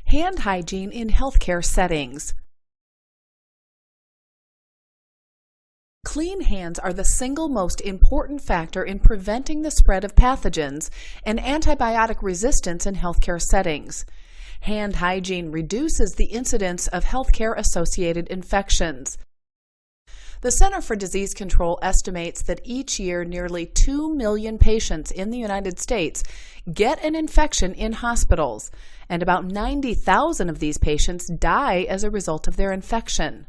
Hand hygiene in healthcare settings. Clean hands are the single most important factor in preventing the spread of pathogens and antibiotic resistance in healthcare settings. Hand hygiene reduces the incidence of healthcare-associated infections. The Center for Disease Control estimates that each year nearly 2 million patients in the United States get an infection in hospitals, and about 90,000 of these patients die as a result of their infection.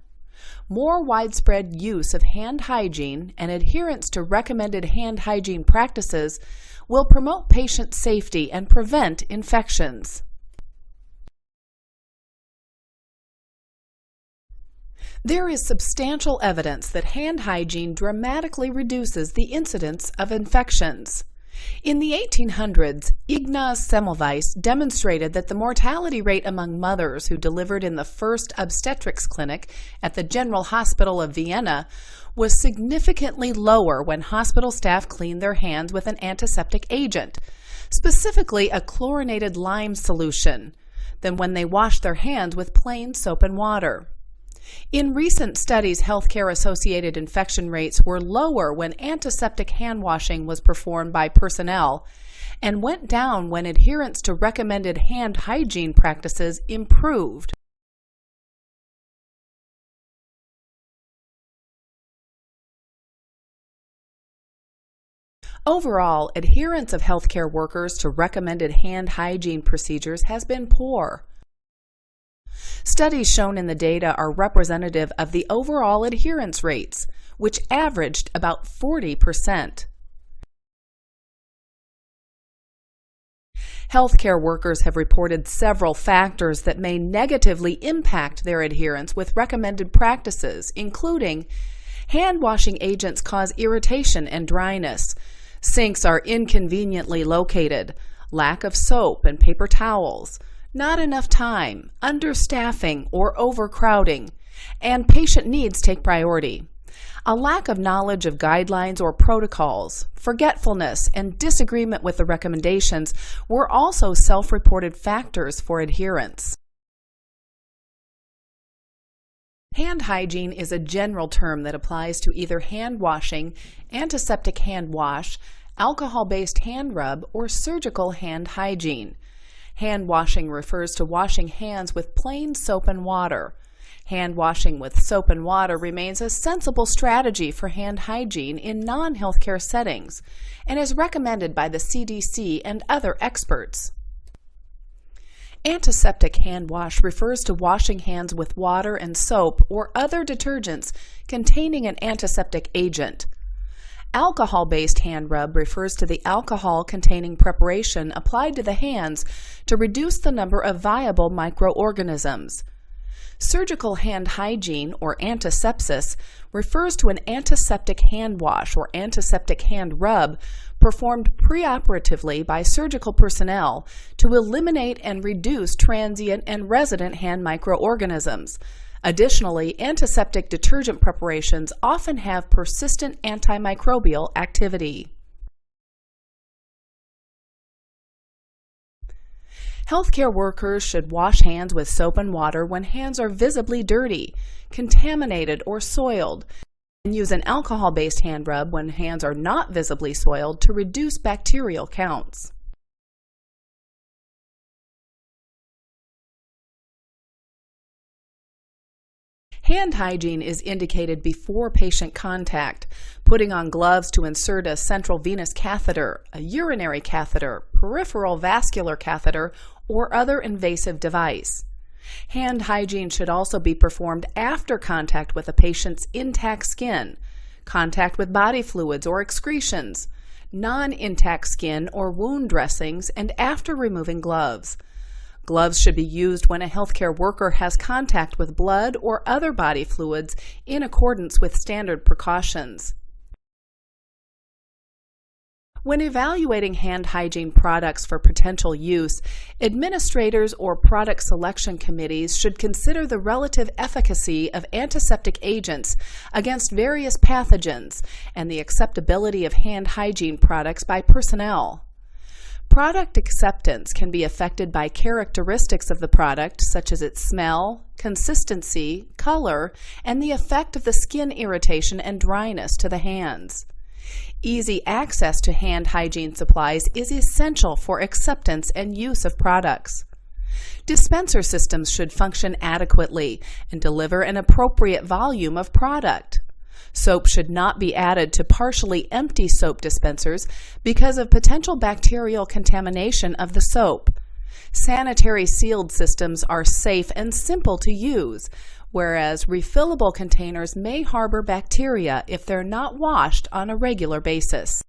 More widespread use of hand hygiene and adherence to recommended hand hygiene practices will promote patient safety and prevent infections. There is substantial evidence that hand hygiene dramatically reduces the incidence of infections. In the 1800s, Ignaz Semmelweis demonstrated that the mortality rate among mothers who delivered in the first obstetrics clinic at the General Hospital of Vienna was significantly lower when hospital staff cleaned their hands with an antiseptic agent, specifically a chlorinated lime solution, than when they washed their hands with plain soap and water. In recent studies, healthcare-associated infection rates were lower when antiseptic hand washing was performed by personnel and went down when adherence to recommended hand hygiene practices improved. Overall, adherence of healthcare workers to recommended hand hygiene procedures has been poor. Studies shown in the data are representative of the overall adherence rates, which averaged about 40%. Healthcare workers have reported several factors that may negatively impact their adherence with recommended practices, including hand washing agents cause irritation and dryness, sinks are inconveniently located, lack of soap and paper towels, not enough time, understaffing or overcrowding, and patient needs take priority. A lack of knowledge of guidelines or protocols, forgetfulness, and disagreement with the recommendations were also self-reported factors for adherence. Hand hygiene is a general term that applies to either hand washing, antiseptic hand wash, alcohol-based hand rub, or surgical hand hygiene. Hand washing refers to washing hands with plain soap and water. Hand washing with soap and water remains a sensible strategy for hand hygiene in non-healthcare settings and is recommended by the CDC and other experts. Antiseptic hand wash refers to washing hands with water and soap or other detergents containing an antiseptic agent. Alcohol-based hand rub refers to the alcohol-containing preparation applied to the hands to reduce the number of viable microorganisms. Surgical hand hygiene, or antisepsis, refers to an antiseptic hand wash or antiseptic hand rub performed preoperatively by surgical personnel to eliminate and reduce transient and resident hand microorganisms. Additionally, antiseptic detergent preparations often have persistent antimicrobial activity. Healthcare workers should wash hands with soap and water when hands are visibly dirty, contaminated, or soiled, and use an alcohol-based hand rub when hands are not visibly soiled to reduce bacterial counts. Hand hygiene is indicated before patient contact, putting on gloves to insert a central venous catheter, a urinary catheter, peripheral vascular catheter, or other invasive device. Hand hygiene should also be performed after contact with a patient's intact skin, contact with body fluids or excretions, non-intact skin or wound dressings, and after removing gloves. Gloves should be used when a healthcare worker has contact with blood or other body fluids in accordance with standard precautions. When evaluating hand hygiene products for potential use, administrators or product selection committees should consider the relative efficacy of antiseptic agents against various pathogens and the acceptability of hand hygiene products by personnel. Product acceptance can be affected by characteristics of the product, such as its smell, consistency, color, and the effect of the skin irritation and dryness to the hands. Easy access to hand hygiene supplies is essential for acceptance and use of products. Dispenser systems should function adequately and deliver an appropriate volume of product. Soap should not be added to partially empty soap dispensers because of potential bacterial contamination of the soap. Sanitary sealed systems are safe and simple to use, whereas refillable containers may harbor bacteria if they're not washed on a regular basis.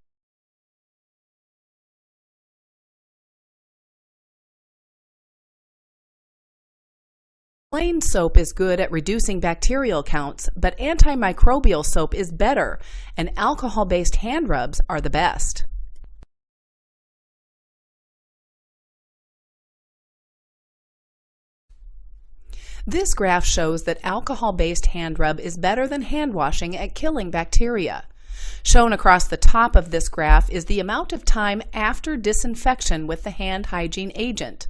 Plain soap is good at reducing bacterial counts, but antimicrobial soap is better, and alcohol-based hand rubs are the best. This graph shows that alcohol-based hand rub is better than hand washing at killing bacteria. Shown across the top of this graph is the amount of time after disinfection with the hand hygiene agent.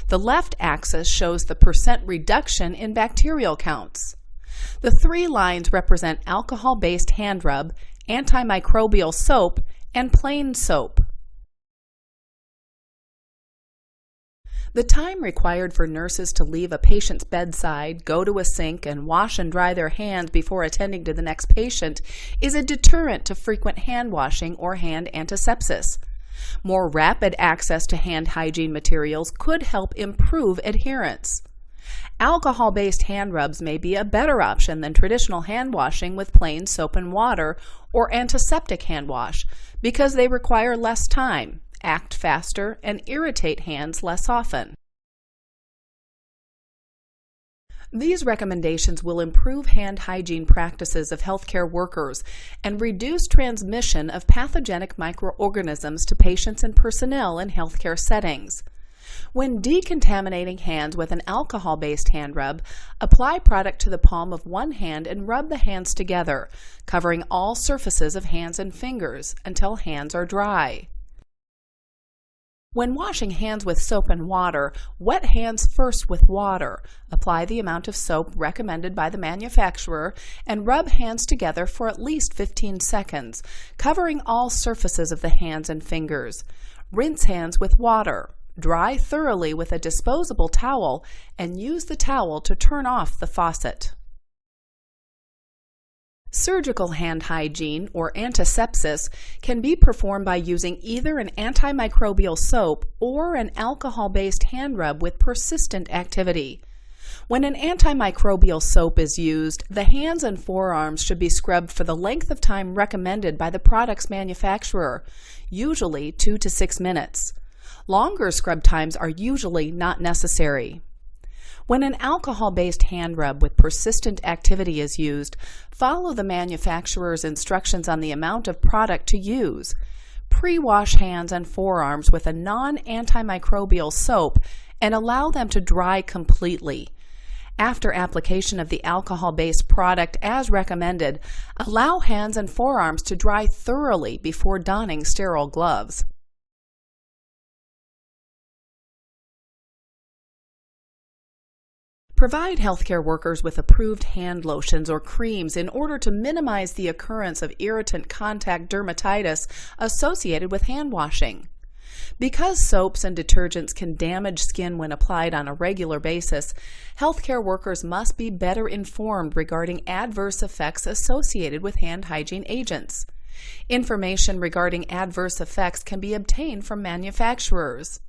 The left axis shows the percent reduction in bacterial counts. The three lines represent alcohol-based hand rub, antimicrobial soap, and plain soap. The time required for nurses to leave a patient's bedside, go to a sink, and wash and dry their hands before attending to the next patient is a deterrent to frequent hand washing or hand antisepsis. More rapid access to hand hygiene materials could help improve adherence. Alcohol-based hand rubs may be a better option than traditional hand washing with plain soap and water or antiseptic hand wash because they require less time, act faster, and irritate hands less often. These recommendations will improve hand hygiene practices of healthcare workers and reduce transmission of pathogenic microorganisms to patients and personnel in healthcare settings. When decontaminating hands with an alcohol-based hand rub, apply product to the palm of one hand and rub the hands together, covering all surfaces of hands and fingers until hands are dry. When washing hands with soap and water, wet hands first with water. Apply the amount of soap recommended by the manufacturer and rub hands together for at least 15 seconds, covering all surfaces of the hands and fingers. Rinse hands with water. Dry thoroughly with a disposable towel and use the towel to turn off the faucet. Surgical hand hygiene, or antisepsis, can be performed by using either an antimicrobial soap or an alcohol-based hand rub with persistent activity. When an antimicrobial soap is used, the hands and forearms should be scrubbed for the length of time recommended by the product's manufacturer, usually 2 to 6 minutes. Longer scrub times are usually not necessary. When an alcohol-based hand rub with persistent activity is used, follow the manufacturer's instructions on the amount of product to use. Pre-wash hands and forearms with a non-antimicrobial soap and allow them to dry completely. After application of the alcohol-based product as recommended, allow hands and forearms to dry thoroughly before donning sterile gloves. Provide healthcare workers with approved hand lotions or creams in order to minimize the occurrence of irritant contact dermatitis associated with hand washing. Because soaps and detergents can damage skin when applied on a regular basis, healthcare workers must be better informed regarding adverse effects associated with hand hygiene agents. Information regarding adverse effects can be obtained from manufacturers.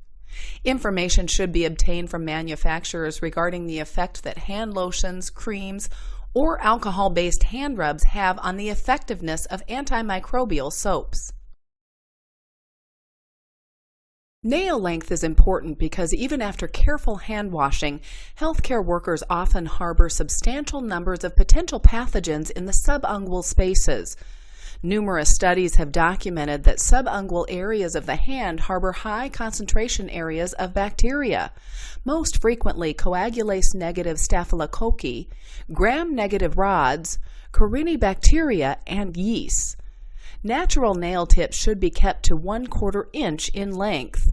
Information should be obtained from manufacturers regarding the effect that hand lotions, creams, or alcohol-based hand rubs have on the effectiveness of antimicrobial soaps. Nail length is important because even after careful hand washing, healthcare workers often harbor substantial numbers of potential pathogens in the subungual spaces. Numerous studies have documented that subungual areas of the hand harbor high concentration areas of bacteria, most frequently coagulase-negative staphylococci, gram-negative rods, Corynebacteria, and yeasts. Natural nail tips should be kept to 1/4 inch in length.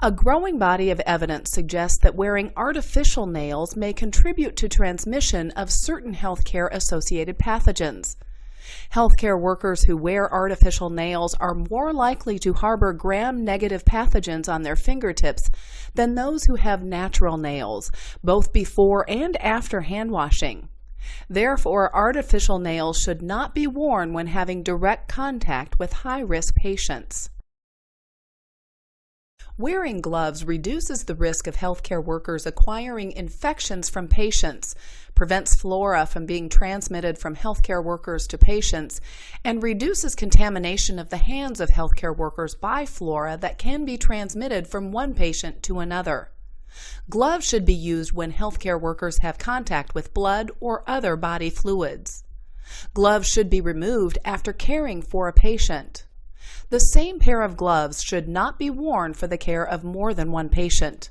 A growing body of evidence suggests that wearing artificial nails may contribute to transmission of certain healthcare-associated pathogens. Healthcare workers who wear artificial nails are more likely to harbor gram-negative pathogens on their fingertips than those who have natural nails, both before and after hand washing. Therefore, artificial nails should not be worn when having direct contact with high-risk patients. Wearing gloves reduces the risk of healthcare workers acquiring infections from patients, prevents flora from being transmitted from healthcare workers to patients, and reduces contamination of the hands of healthcare workers by flora that can be transmitted from one patient to another. Gloves should be used when healthcare workers have contact with blood or other body fluids. Gloves should be removed after caring for a patient. The same pair of gloves should not be worn for the care of more than one patient.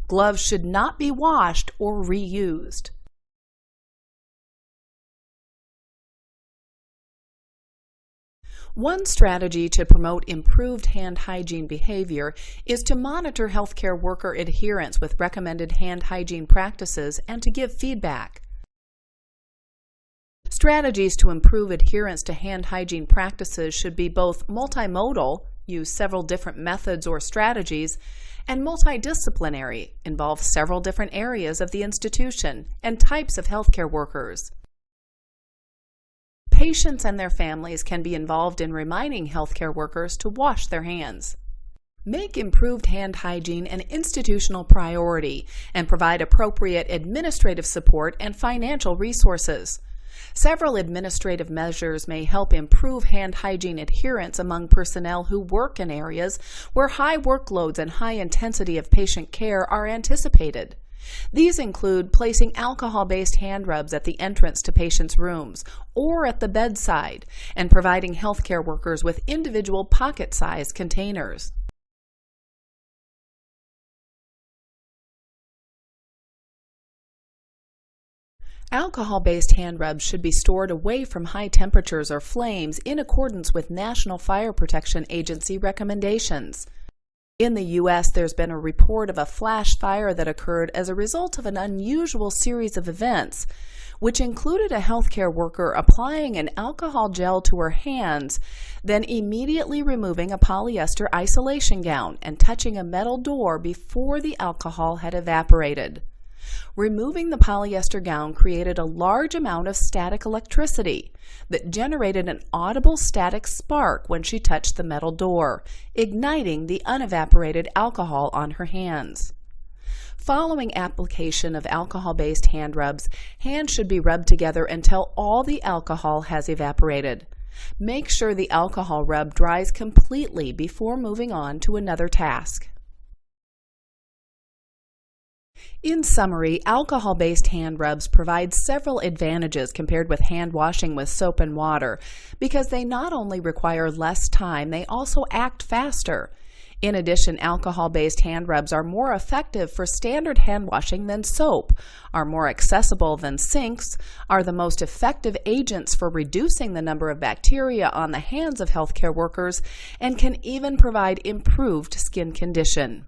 Gloves should not be washed or reused. One strategy to promote improved hand hygiene behavior is to monitor healthcare worker adherence with recommended hand hygiene practices and to give feedback. Strategies to improve adherence to hand hygiene practices should be both multimodal, use several different methods or strategies, and multidisciplinary, involve several different areas of the institution and types of healthcare workers. Patients and their families can be involved in reminding healthcare workers to wash their hands. Make improved hand hygiene an institutional priority and provide appropriate administrative support and financial resources. Several administrative measures may help improve hand hygiene adherence among personnel who work in areas where high workloads and high intensity of patient care are anticipated. These include placing alcohol-based hand rubs at the entrance to patients' rooms or at the bedside and providing healthcare workers with individual pocket-sized containers. Alcohol-based hand rubs should be stored away from high temperatures or flames in accordance with National Fire Protection Agency recommendations. In the U.S., there's been a report of a flash fire that occurred as a result of an unusual series of events, which included a healthcare worker applying an alcohol gel to her hands, then immediately removing a polyester isolation gown and touching a metal door before the alcohol had evaporated. Removing the polyester gown created a large amount of static electricity that generated an audible static spark when she touched the metal door, igniting the unevaporated alcohol on her hands. Following application of alcohol-based hand rubs, hands should be rubbed together until all the alcohol has evaporated. Make sure the alcohol rub dries completely before moving on to another task. In summary, alcohol-based hand rubs provide several advantages compared with hand washing with soap and water because they not only require less time, they also act faster. In addition, alcohol-based hand rubs are more effective for standard hand washing than soap, are more accessible than sinks, are the most effective agents for reducing the number of bacteria on the hands of healthcare workers, and can even provide improved skin condition.